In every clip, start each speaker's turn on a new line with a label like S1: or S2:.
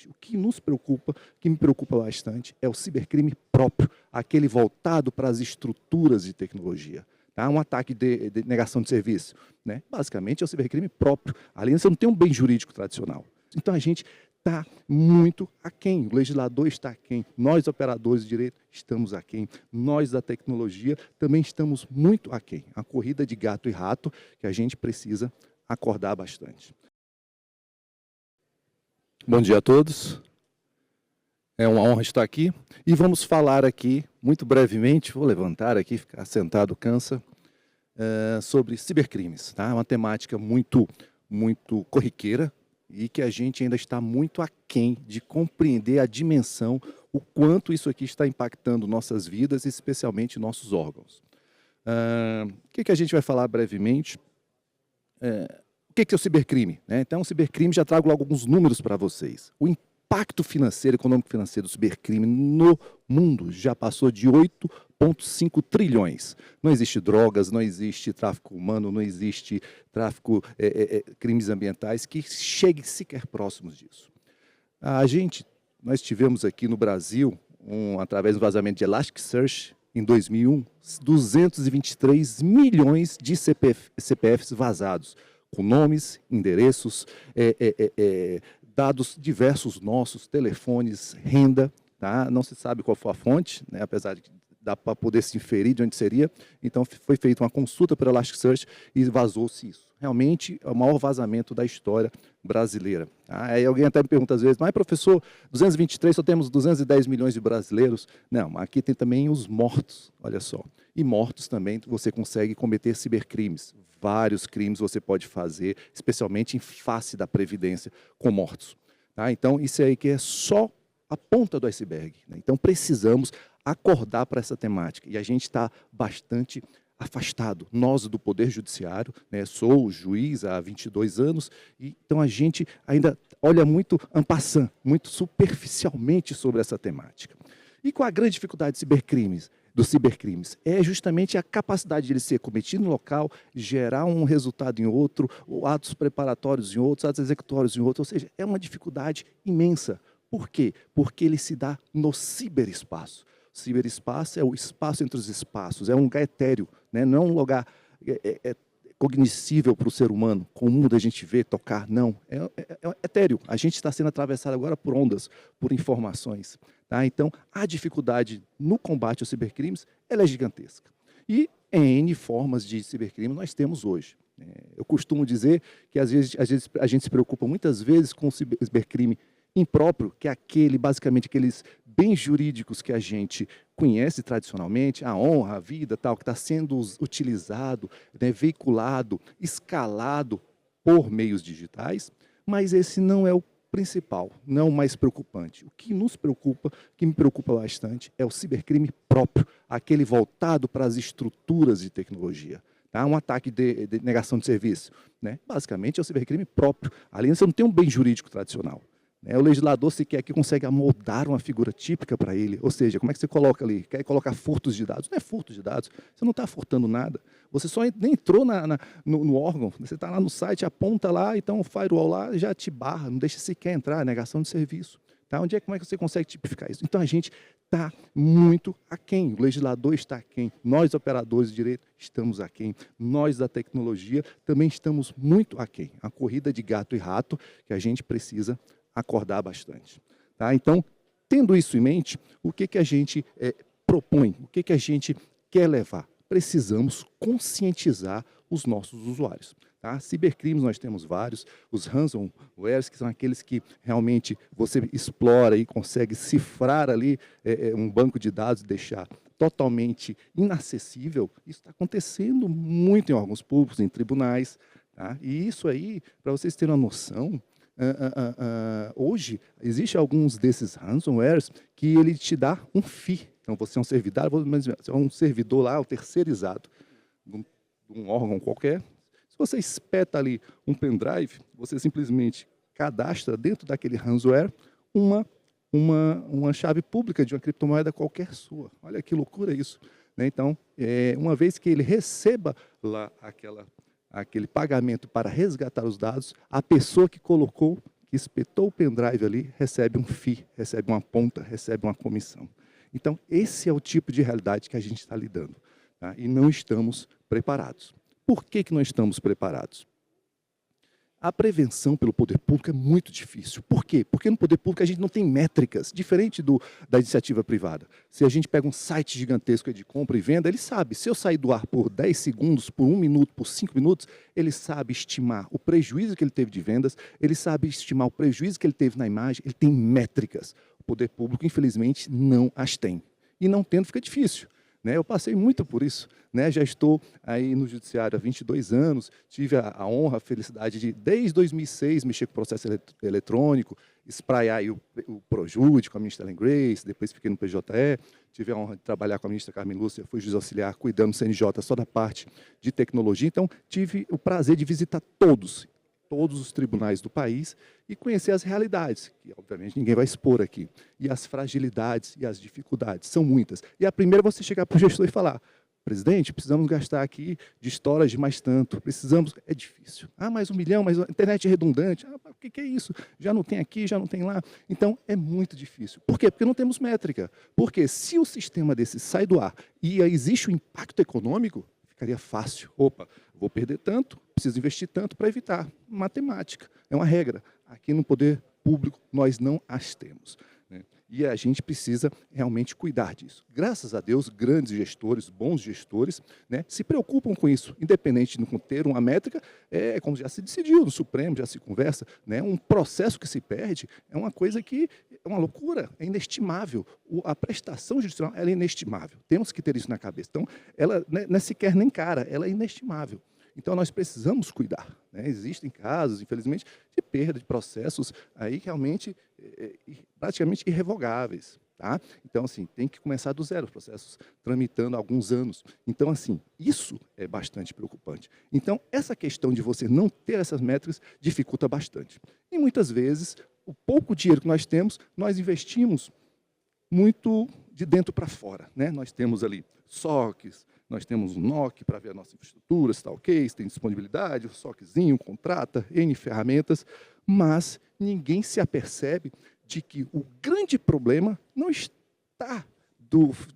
S1: preocupante. O que nos preocupa, o que me preocupa bastante, é o cibercrime próprio, aquele voltado para as estruturas de tecnologia. Tá? Um ataque de negação de serviço, né? Basicamente é o cibercrime próprio. Ali você não tem um bem jurídico tradicional. Então a gente está muito aquém, o legislador está aquém, nós operadores de direito estamos aquém, nós da tecnologia também estamos muito aquém. A corrida de gato e rato que a gente precisa acordar bastante. Bom dia a todos. É uma honra estar aqui e vamos falar aqui, muito brevemente, vou levantar aqui, ficar sentado cansa, sobre cibercrimes. Tá? Uma temática muito corriqueira e que a gente ainda está muito aquém de compreender a dimensão, o quanto isso aqui está impactando nossas vidas, especialmente nossos órgãos. O que a gente vai falar brevemente? O que é o cibercrime? Então, o cibercrime, já trago logo alguns números para vocês. O impacto financeiro, econômico-financeiro do cibercrime no mundo já passou de 8,5 trilhões. Não existe drogas, não existe tráfico humano, não existe tráfico, crimes ambientais que cheguem sequer próximos disso. Nós tivemos aqui no Brasil, através do vazamento de Elasticsearch, em 2001, 223 milhões de CPFs vazados, com nomes, endereços, dados diversos nossos, telefones, renda, tá? Não se sabe qual foi a fonte, né? Apesar de que dá para poder se inferir de onde seria. Então, foi feita uma consulta pelo Elasticsearch e vazou-se isso. Realmente, é o maior vazamento da história brasileira. Tá? Aí alguém até me pergunta às vezes, mas professor, 223, só temos 210 milhões de brasileiros? Não, aqui tem também os mortos, olha só. E mortos também você consegue cometer cibercrimes. Vários crimes você pode fazer, especialmente em face da Previdência, com mortos. Tá? Então, isso aí que é só a ponta do iceberg. Né? Então, precisamos acordar para essa temática. E a gente está bastante afastado. Nós, do Poder Judiciário, né, sou juiz há 22 anos, e, então a gente ainda olha muito en passant, muito superficialmente sobre essa temática. E qual a grande dificuldade dos cibercrimes? É justamente a capacidade de ele ser cometido no local, gerar um resultado em outro, ou atos preparatórios em outros, atos executórios em outro, ou seja, é uma dificuldade imensa. Por quê? Porque ele se dá no ciberespaço. O ciberespaço é o espaço entre os espaços, é um lugar etéreo, né? Não é um lugar cognoscível para o ser humano, comum da gente ver, tocar, não. É etéreo. A gente está sendo atravessado agora por ondas, por informações. Tá? Então, a dificuldade no combate aos cibercrimes ela é gigantesca. E N formas de cibercrime nós temos hoje. Eu costumo dizer que, às vezes, a gente se preocupa muitas vezes com o cibercrime impróprio, que é basicamente aqueles bens jurídicos que a gente conhece tradicionalmente, a honra, a vida, tal, que está sendo utilizado, né, veiculado, escalado por meios digitais, mas esse não é o principal, não é o mais preocupante. O que nos preocupa, o que me preocupa bastante, é o cibercrime próprio, aquele voltado para as estruturas de tecnologia. Tá? Um ataque de negação de serviço, né? Basicamente é o cibercrime próprio. Ali você não tem um bem jurídico tradicional. O legislador sequer que consegue amoldar uma figura típica para ele, ou seja, como é que você coloca ali? Quer colocar furtos de dados? Não é furto de dados, você não está furtando nada. Você só nem entrou no órgão, você está lá no site, aponta lá, então o firewall lá já te barra, não deixa sequer entrar, negação de serviço. Tá? Como é que você consegue tipificar isso? Então a gente está muito aquém, o legislador está aquém, nós operadores de direito estamos aquém, nós da tecnologia também estamos muito aquém. A corrida de gato e rato que a gente precisa acordar bastante. Tá? Então, tendo isso em mente, o que a gente propõe, o que a gente quer levar? Precisamos conscientizar os nossos usuários. Tá? Cibercrimes nós temos vários, os ransomwares, que são aqueles que realmente você explora e consegue cifrar ali um banco de dados e deixar totalmente inacessível. Isso está acontecendo muito em órgãos públicos, em tribunais. Tá? E isso aí, para vocês terem uma noção, hoje, existem alguns desses ransomwares que ele te dá um fee. Então, você é um servidor lá, terceirizado, de um órgão qualquer. Se você espeta ali um pendrive, você simplesmente cadastra dentro daquele ransomware uma chave pública de uma criptomoeda qualquer sua. Olha que loucura isso. Né? Então, uma vez que ele receba lá aquele pagamento para resgatar os dados, a pessoa que colocou, que espetou o pendrive ali, recebe um FII, recebe uma ponta, recebe uma comissão. Então, esse é o tipo de realidade que a gente está lidando, tá? E não estamos preparados. Por que não estamos preparados? A prevenção pelo poder público é muito difícil. Por quê? Porque no poder público a gente não tem métricas, diferente da iniciativa privada. Se a gente pega um site gigantesco de compra e venda, ele sabe, se eu sair do ar por 10 segundos, por 1 minuto, por 5 minutos, ele sabe estimar o prejuízo que ele teve de vendas, ele sabe estimar o prejuízo que ele teve na imagem, ele tem métricas. O poder público, infelizmente, não as tem. E não tendo fica difícil. Eu passei muito por isso, já estou aí no judiciário há 22 anos, tive a honra, a felicidade de, desde 2006, mexer com processo eletrônico, espraiar aí o Projude com a ministra Ellen Grace, depois fiquei no PJE, tive a honra de trabalhar com a ministra Carmen Lúcia, fui juiz auxiliar, cuidando do CNJ só da parte de tecnologia, então tive o prazer de visitar todos os tribunais do país e conhecer as realidades, que obviamente ninguém vai expor aqui, e as fragilidades e as dificuldades, são muitas. E a primeira é você chegar para o gestor e falar, presidente, precisamos gastar aqui de storage mais tanto, precisamos, é difícil. Mais 1 milhão, mas a internet é redundante, o que é isso? Já não tem aqui, já não tem lá. Então, é muito difícil. Por quê? Porque não temos métrica. Porque se o sistema desse sai do ar e existe um impacto econômico, ficaria fácil. Opa, vou perder tanto, preciso investir tanto para evitar. Matemática, é uma regra. Aqui no poder público nós não as temos. E a gente precisa realmente cuidar disso. Graças a Deus, grandes gestores, bons gestores, se preocupam com isso, independente de não ter uma métrica, como já se decidiu no Supremo, já se conversa, um processo que se perde é uma coisa que é uma loucura, é inestimável. A prestação judicial ela é inestimável, temos que ter isso na cabeça. Então, ela não é sequer nem cara, ela é inestimável. Então, nós precisamos cuidar. Existem casos, infelizmente, de perda de processos aí realmente praticamente irrevogáveis. Tá? Então, assim, tem que começar do zero, processos tramitando há alguns anos. Então, assim, isso é bastante preocupante. Então, essa questão de você não ter essas métricas dificulta bastante. E, muitas vezes, o pouco dinheiro que nós temos, nós investimos muito de dentro para fora. Nós temos ali SOCs, nós temos um NOC para ver a nossa infraestrutura, se está ok, se tem disponibilidade, o SOCzinho, contrata, N ferramentas, mas ninguém se apercebe de que o grande problema não está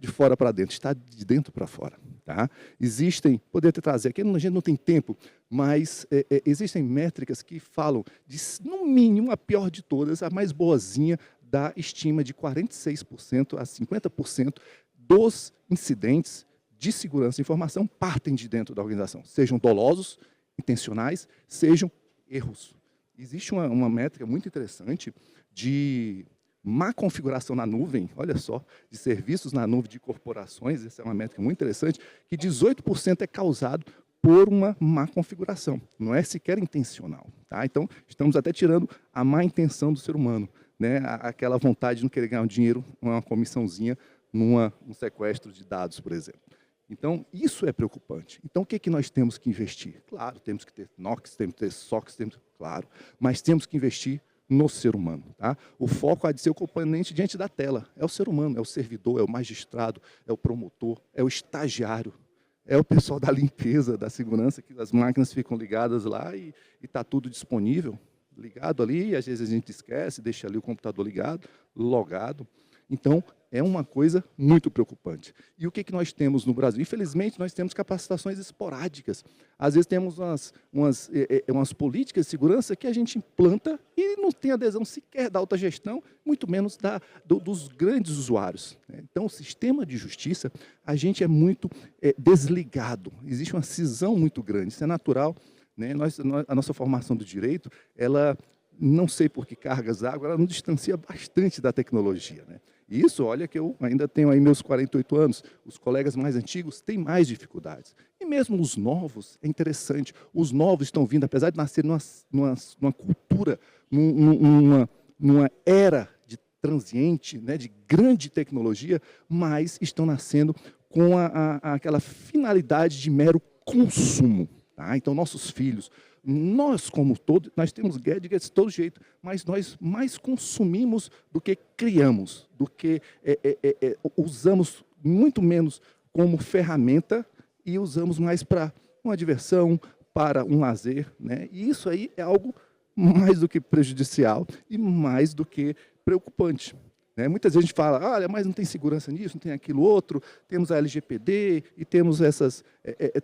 S1: de fora para dentro, está de dentro para fora. Tá? Existem, poderia ter trazer aqui, a gente não tem tempo, mas existem métricas que falam de, no mínimo, a pior de todas, a mais boazinha, da estima de 46% a 50% dos incidentes de segurança e informação partem de dentro da organização, sejam dolosos, intencionais, sejam erros. Existe uma métrica muito interessante de má configuração na nuvem, olha só, de serviços na nuvem de corporações, essa é uma métrica muito interessante, que 18% é causado por uma má configuração, não é sequer intencional. Tá? Então, estamos até tirando a má intenção do ser humano, aquela vontade de não querer ganhar um dinheiro, uma comissãozinha, num sequestro de dados, por exemplo. Então, isso é preocupante. Então, o que é que nós temos que investir? Claro, temos que ter NOCs, temos que ter SOCs, claro, mas temos que investir no ser humano. Tá? O foco há de ser o componente diante da tela. É o ser humano, é o servidor, é o magistrado, é o promotor, é o estagiário, é o pessoal da limpeza, da segurança, que as máquinas ficam ligadas lá e está tudo disponível, ligado ali, e às vezes a gente esquece, deixa ali o computador ligado, logado. Então, é uma coisa muito preocupante. E o que nós temos no Brasil? Infelizmente, nós temos capacitações esporádicas. Às vezes temos umas políticas de segurança que a gente implanta e não tem adesão sequer da alta gestão, muito menos dos grandes usuários. Então, o sistema de justiça, a gente é muito desligado. Existe uma cisão muito grande, isso é natural. A nossa formação do direito, ela, não sei por que cargas d'água, ela nos distancia bastante da tecnologia. E isso, olha que eu ainda tenho aí meus 48 anos, os colegas mais antigos têm mais dificuldades. E mesmo os novos, é interessante, os novos estão vindo, apesar de nascer numa cultura, numa era de transiente, de grande tecnologia, mas estão nascendo com aquela finalidade de mero consumo. Tá? Então, nossos filhos, nós como todos, nós temos gadgets de todo jeito, mas nós mais consumimos do que criamos, do que usamos muito menos como ferramenta e usamos mais para uma diversão, para um lazer. E isso aí é algo mais do que prejudicial e mais do que preocupante. Né? Muitas vezes a gente fala, olha, mas não tem segurança nisso, não tem aquilo outro, temos a LGPD e temos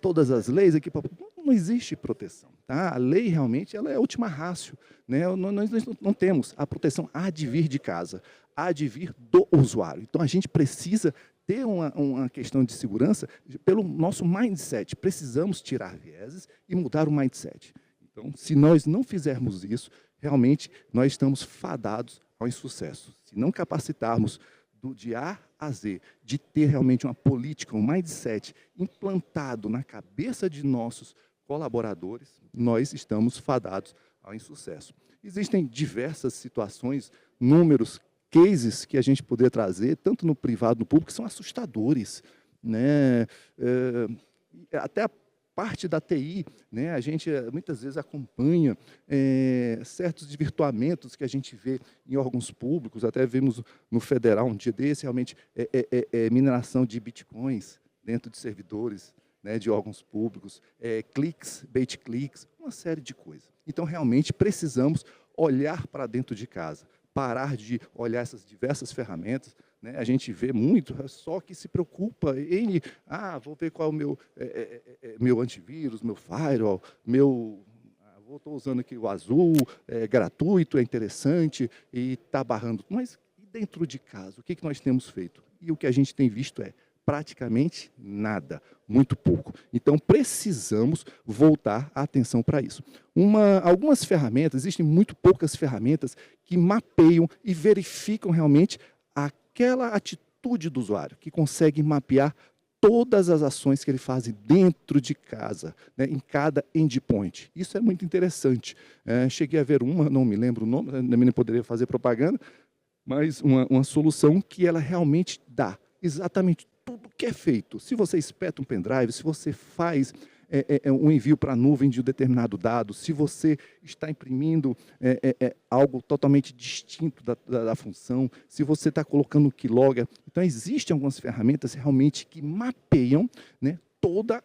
S1: todas as leis aqui. Não existe proteção. Tá? A lei realmente ela é a última rácio. Né? Nós não temos. A proteção há de vir de casa, há de vir do usuário. Então, a gente precisa ter uma questão de segurança pelo nosso mindset. Precisamos tirar vieses e mudar o mindset. Então, se nós não fizermos isso, realmente nós estamos fadados ao insucesso. Se não capacitarmos de A a Z, de ter realmente uma política, um mindset implantado na cabeça de nossos colaboradores, nós estamos fadados ao insucesso. Existem diversas situações, números, cases que a gente poderia trazer, tanto no privado, no público, que são assustadores. Né? Até a parte da TI, né? A gente muitas vezes acompanha certos desvirtuamentos que a gente vê em órgãos públicos, até vimos no federal um dia desse, realmente mineração de bitcoins dentro de servidores, né, de órgãos públicos, cliques, bait cliques, uma série de coisas. Então, realmente, precisamos olhar para dentro de casa, parar de olhar essas diversas ferramentas. Né? A gente vê muito, só que se preocupa em, vou ver qual é o meu antivírus, meu firewall, estou usando aqui o azul, é gratuito, é interessante e está barrando. Mas e dentro de casa, o que nós temos feito? E o que a gente tem visto é praticamente nada, muito pouco. Então, precisamos voltar a atenção para isso. Algumas ferramentas, existem muito poucas ferramentas que mapeiam e verificam realmente aquela atitude do usuário, que consegue mapear todas as ações que ele faz dentro de casa, né, em cada endpoint. Isso é muito interessante. Cheguei a ver não me lembro o nome, também não poderia fazer propaganda, mas uma solução que ela realmente dá exatamente tudo que é feito. Se você espeta um pendrive, se você faz um envio para a nuvem de um determinado dado, se você está imprimindo algo totalmente distinto da função, se você está colocando o keylogger. Então, existem algumas ferramentas realmente que mapeiam, né, toda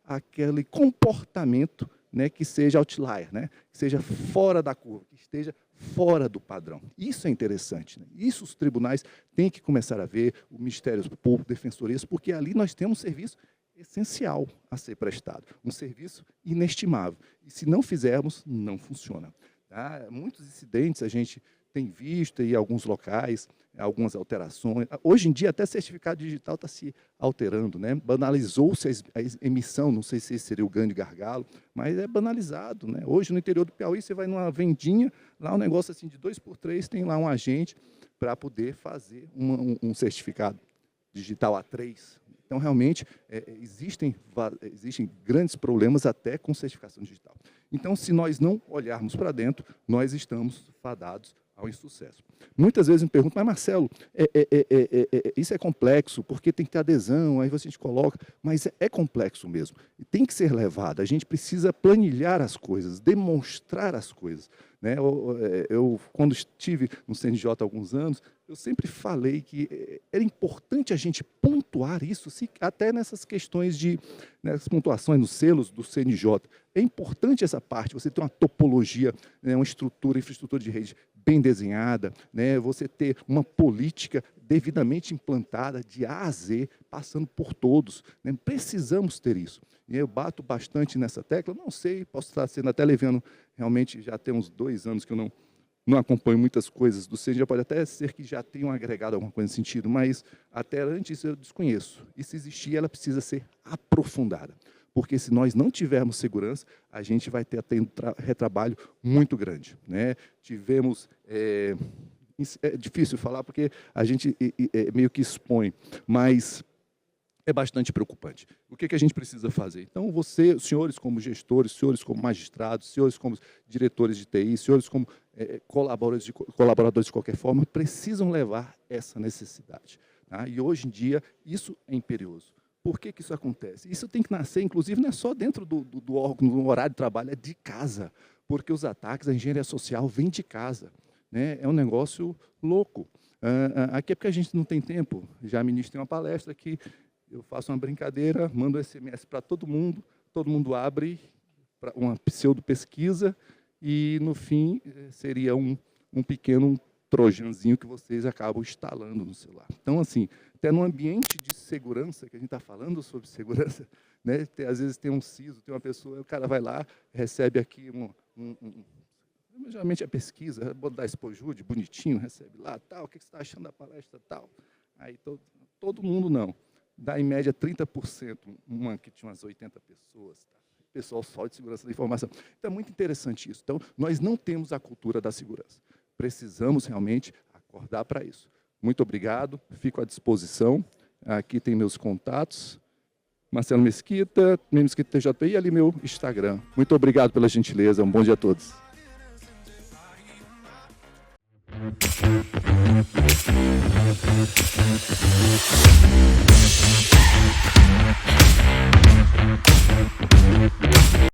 S1: aquele comportamento, né, que seja outlier, né, que seja fora da curva, que esteja fora do padrão. Isso é interessante. Né? Isso os tribunais têm que começar a ver, o Ministério Público, defensorias, porque ali nós temos um serviço essencial a ser prestado, um serviço inestimável. E se não fizermos, não funciona. Tá? Muitos incidentes a gente tem visto em alguns locais, algumas alterações. Hoje em dia, até certificado digital está se alterando. Né? Banalizou-se a emissão, não sei se esse seria o grande gargalo, mas é banalizado. Né? Hoje, no interior do Piauí, você vai numa vendinha, lá um negócio assim de 2x3, tem lá um agente para poder fazer um certificado digital A3. Então, realmente, existem grandes problemas até com certificação digital. Então, se nós não olharmos para dentro, nós estamos fadados ao insucesso. Muitas vezes me perguntam, mas Marcelo, isso é complexo, porque tem que ter adesão, aí a gente coloca, mas é complexo mesmo, e tem que ser levado, a gente precisa planilhar as coisas, demonstrar as coisas. Né? Eu, quando estive no CNJ há alguns anos, eu sempre falei que era importante a gente pontuar isso, até nessas questões nessas pontuações nos selos do CNJ. É importante essa parte, você ter uma topologia, né, uma infraestrutura de rede bem desenhada, né, você ter uma política devidamente implantada, de A a Z, passando por todos. Né? Precisamos ter isso. E eu bato bastante nessa tecla, não sei, posso estar sendo até levando, realmente já tem uns 2 anos que eu não acompanho muitas coisas do CNJ, pode até ser que já tenham agregado alguma coisa nesse sentido, mas até antes eu desconheço. E se existir, ela precisa ser aprofundada. Porque se nós não tivermos segurança, a gente vai ter retrabalho muito grande. Né? Tivemos... é difícil falar porque a gente meio que expõe, mas é bastante preocupante. O que a gente precisa fazer? Então, senhores como gestores, senhores como magistrados, senhores como diretores de TI, senhores como colaboradores de qualquer forma, precisam levar essa necessidade. Tá? E hoje em dia, isso é imperioso. Por que isso acontece? Isso tem que nascer, inclusive, não é só dentro do órgão, no horário de trabalho, é de casa, porque os ataques, a engenharia social vem de casa. Né? É um negócio louco. Aqui é porque a gente não tem tempo. Já ministrei uma palestra que eu faço uma brincadeira, mando SMS para todo mundo abre uma pseudo-pesquisa e, no fim, seria um pequeno trojanzinho que vocês acabam instalando no celular. Então, assim, até no ambiente de segurança, que a gente está falando sobre segurança, né, às vezes tem um CISO, tem uma pessoa, o cara vai lá, recebe aqui geralmente a pesquisa, vou dar Expojude, bonitinho, recebe lá, tal, o que você está achando da palestra, tal. Aí todo mundo não. Dá em média 30%, uma que tinha umas 80 pessoas, tá? Pessoal só de segurança da informação. Então, é muito interessante isso. Então, nós não temos a cultura da segurança. Precisamos realmente acordar para isso. Muito obrigado, fico à disposição. Aqui tem meus contatos. Marcelo Mesquita, Mesquita TJI, e ali meu Instagram. Muito obrigado pela gentileza, um bom dia a todos.